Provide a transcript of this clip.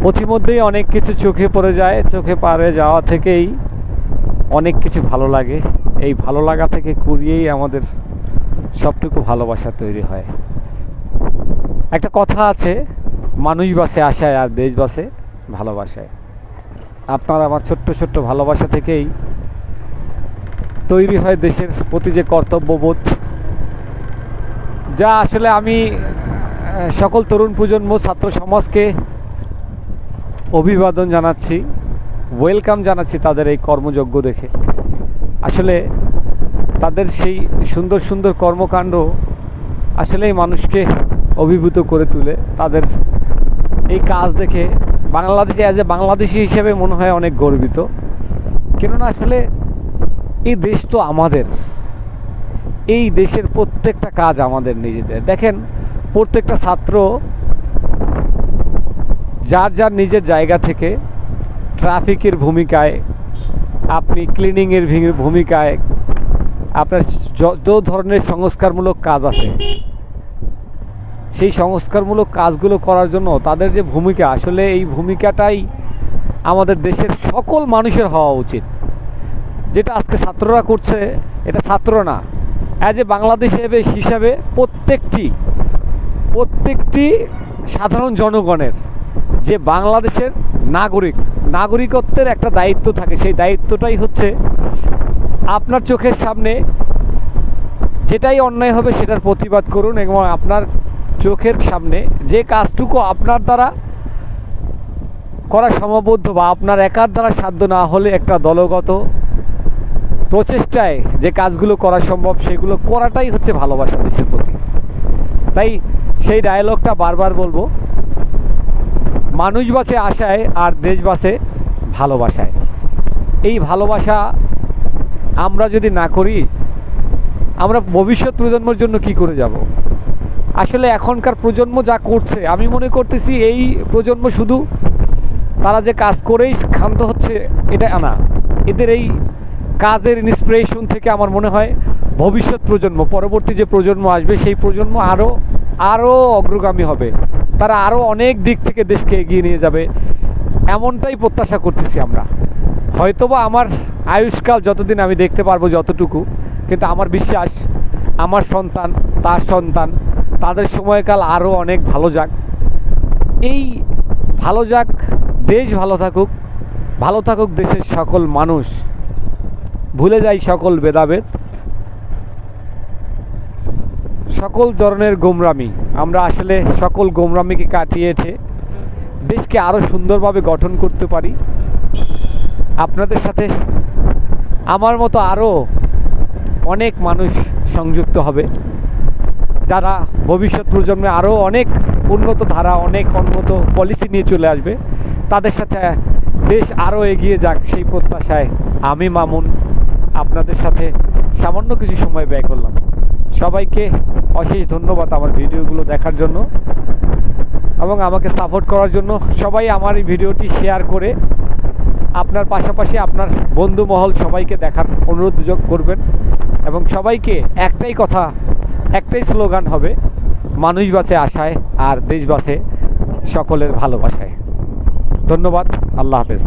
পথিমধ্যেই অনেক কিছু চোখে পড়ে যায়, চোখে পাড়ে যাওয়া থেকেই অনেক কিছু ভালো লাগে। এই ভালো লাগা থেকে কুড়িয়েই আমাদের সবটুকু ভালোবাসা তৈরি হয়। একটা কথা আছে, মানুষ বাসে আশায় আর দেশ বাসে ভালোবাসায়। আপনার আমার ছোট্ট ছোট্ট ভালোবাসা থেকেই তৈরি হয় দেশের প্রতি যে কর্তব্যবোধ, যা আসলে আমি সকল তরুণ প্রজন্ম, ছাত্র সমাজকে অভিবাদন জানাচ্ছি, ওয়েলকাম জানাচ্ছি তাদের এই কর্মযজ্ঞ দেখে। আসলে তাদের সেই সুন্দর সুন্দর কর্মকাণ্ড আসলেই মানুষকে অভিভূত করে তুলে। তাদের এই কাজ দেখে বাংলাদেশে অ্যাজ এ বাংলাদেশি হিসেবে মনে হয় অনেক গর্বিত। কেননা আসলে এই দেশ তো আমাদের, এই দেশের প্রত্যেকটা কাজ আমাদের নিজেদের। দেখেন, প্রত্যেকটা ছাত্র যার যার নিজের জায়গা থেকে ট্রাফিকের ভূমিকায়, আপনি ক্লিনিংয়ের ভূমিকায়, আপনার যত ধরনের সংস্কারমূলক কাজ আছে সেই সংস্কারমূলক কাজগুলো করার জন্য তাদের যে ভূমিকা, আসলে এই ভূমিকাটাই আমাদের দেশের সকল মানুষের হওয়া উচিত। যেটা আজকে ছাত্ররা করছে, এটা ছাত্র না, অ্যাজ এ বাংলাদেশ হিসাবে প্রত্যেকটি সাধারণ জনগণের যে বাংলাদেশের নাগরিকত্বের একটা দায়িত্ব থাকে। সেই দায়িত্বটাই হচ্ছে আপনার চোখের সামনে যেটাই অন্যায় হবে সেটার প্রতিবাদ করুন, এবং আপনার চোখের সামনে যে কাজটুকু আপনার দ্বারা করা সীমাবদ্ধ বা আপনার একার দ্বারা সাধ্য না হলে একটা দলগত প্রচেষ্টায় যে কাজগুলো করা সম্ভব সেগুলো করাটাই হচ্ছে ভালোবাসা দেশের প্রতি। তাই সেই ডায়লগটা বারবার বলবো, মানুষ বাঁচে আশায় আর দেশ বাঁচে ভালোবাসায়। এই ভালোবাসা আমরা যদি না করি, আমরা ভবিষ্যৎ প্রজন্মের জন্য কি করে যাব? আসলে এখনকার প্রজন্ম যা করছে, আমি মনে করতেছি এই প্রজন্ম শুধু তারা যে কাজ করেই ক্ষান্ত হচ্ছে এটা না, এদের এই কাজের ইন্সপিরেশন থেকে আমার মনে হয় ভবিষ্যৎ প্রজন্ম, পরবর্তী যে প্রজন্ম আসবে সেই প্রজন্ম আরও অগ্রগামী হবে। তারা আরও অনেক দিক থেকে দেশকে এগিয়ে নিয়ে যাবে, এমনটাই প্রত্যাশা করতেছি আমরা। হয়তোবা আমার আয়ুষ্কাল যতদিন আমি দেখতে পারবো যতটুকু, কিন্তু আমার বিশ্বাস আমার সন্তান, তার সন্তান, তাদের সময়কাল আরও অনেক ভালো যাক। এই ভালো যাক, দেশ ভালো থাকুক, ভালো থাকুক দেশের সকল মানুষ, ভুলে যাই সকল ভেদাভেদ, সকল ধরনের গোমরামি। আমরা আসলে সকল গোমরামিকে কাটিয়ে দেশকে আরও সুন্দরভাবে গঠন করতে পারি। আপনাদের সাথে আমার মতো আরও অনেক মানুষ সংযুক্ত হবে, যারা ভবিষ্যৎ প্রজন্মে আরও অনেক উন্নত ধারা, অনেক উন্নত পলিসি নিয়ে চলে আসবে। তাদের সাথে দেশ আরও এগিয়ে যাক সেই প্রত্যাশায় আমি মামুন আপনাদের সাথে সামান্য কিছু সময় ব্যয় করলাম। সবাইকে অশেষ ধন্যবাদ আমার ভিডিওগুলো দেখার জন্য এবং আমাকে সাপোর্ট করার জন্য। সবাই আমার এই ভিডিওটি শেয়ার করে আপনার পাশাপাশি আপনার বন্ধু মহল সবাইকে দেখার অনুরোধ করবেন, এবং সবাইকে একটাই স্লোগান হবে, মানুষ বাঁচে আশায় আর দেশ বাঁচে সকলের ভালোবাসায়। ধন্যবাদ, আল্লাহ হাফেজ।